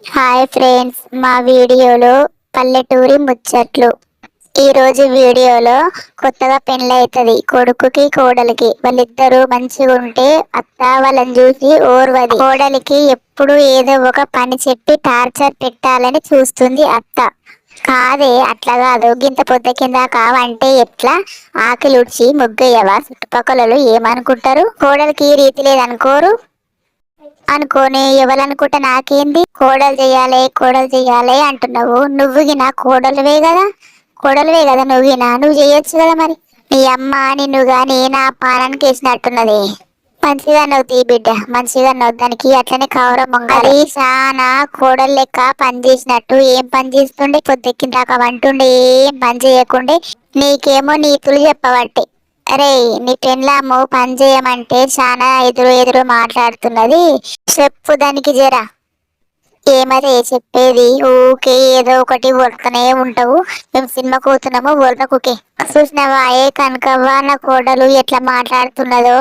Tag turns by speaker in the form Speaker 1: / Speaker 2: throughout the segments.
Speaker 1: Hi friends, మా వీడియోలో పల్లెటూరి ముచ్చట్లు. ఈ రోజు వీడియోలో కొత్తగా పెళ్ళైతది కొడుకుకి కోడలికి. వాళ్ళిద్దరూ మంచిగా ఉంటే అత్త వాళ్ళని చూసి ఓర్వది. కోడలికి ఎప్పుడు ఏదో ఒక పని చెప్పి టార్చర్ పెట్టాలని చూస్తుంది అత్త. కాదే, అట్లా కాదు. గింత పొద్దు కింద కావంటే ఎట్లా? ఆకలి ఉడ్చి ముగ్గయ్యవా? చుట్టుపక్కల ఏమనుకుంటారు? కోడలికి ఈ రీతి లేదనుకోరు అనుకోని ఎవరనుకుంటే నాకేంది? కోడలు చెయ్యాలి అంటున్నావు. నువ్వు కోడలువే కదా. నువ్వు చేయొచ్చు కదా. మరి నీ అమ్మ నిన్ను గాని నా పానానికి వేసినట్టున్నది. మంచిగా నవ్వుతీ బిడ్డ, మంచిగా నవ్వు. దానికి అట్లనే కవరం అది చాలా కోడలు లెక్క పని చేసినట్టు ఏం పని చేస్తుండే? పొద్దెక్కిందాకా వంటుండే, ఏం పని చేయకుండే. నీకేమో నీతులు చెప్పబట్టే. అరే, నీ పెళ్ళాము పని చేయమంటే చాలా ఎదురు మాట్లాడుతున్నది. చెప్పు దానికి జరా. ఏమదే చెప్పేది? ఊకే ఏదో ఒకటి వర్తనే ఉంటావు. మేము సినిమా కూతున్నాము వర్ణకుకే. చూసినవా ఏ కనకవ్వ నా కోడలు ఎట్లా మాట్లాడుతున్నదో?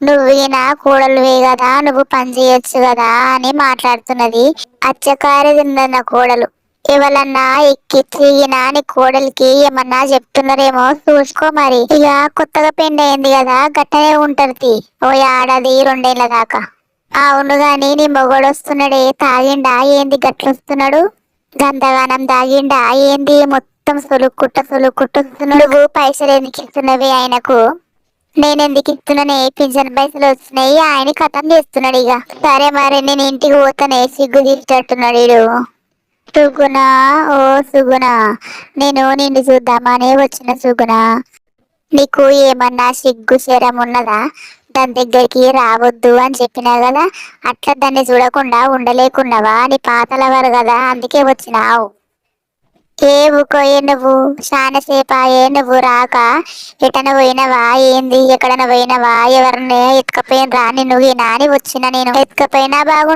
Speaker 1: నువ్వేనా కోడలువే కదా, నువ్వు పని చేయొచ్చు కదా అని మాట్లాడుతున్నది. అచ్చకారి తిన్నది నా కోడలు. ఎవరన్నా ఎక్కిచ్చి నీ కోడలికి ఏమన్నా చెప్తున్నారేమో చూసుకో. మరి ఇక కొత్తగా పెండి అయింది కదా, గట్టనే ఉంటది ఓ ఏడాది రెండేళ్ల దాకా. అవును గాని నీ మొగడు వస్తున్నాడే, తాగిండా ఏంది గట్లొస్తున్నాడు? గంతగానం తాగిండా ఏంది? మొత్తం సొలుక్కుంటున్నాడు. నువ్వు పైసలు ఎందుకు ఇస్తున్నవి ఆయనకు? నేనెందుకు ఇస్తున్నానే? పింఛన్ పైసలు వచ్చినాయి, ఆయన కథం చేస్తున్నాడు. ఇక సరే మరి నేను ఇంటికి పోతానే, సిగ్గు తీసేటట్టున్నాడు వీడు. సుగుణ, ఓ సుగుణ, నేను నిన్ను చూద్దామనే వచ్చిన సుగుణ. నీకు ఏమన్నా సిగ్గు శరం ఉన్నదా? దాని దగ్గరికి రావద్దు అని చెప్పినా కదా. అట్లా దాన్ని చూడకుండా ఉండలేకున్నావా? నీ పాతలవారు కదా, అందుకే వచ్చినావు. ఏ ఊకోయే నువ్వు చాలాసేపాయే నువ్వు రాక. ఎటన పోయినవా ఏంది? ఎక్కడన పోయినవా? ఎవరిని ఎత్తుకపోయినరా? నిన్ను నాని వచ్చిన నేను ఎత్తుకపోయినా బాగుండు.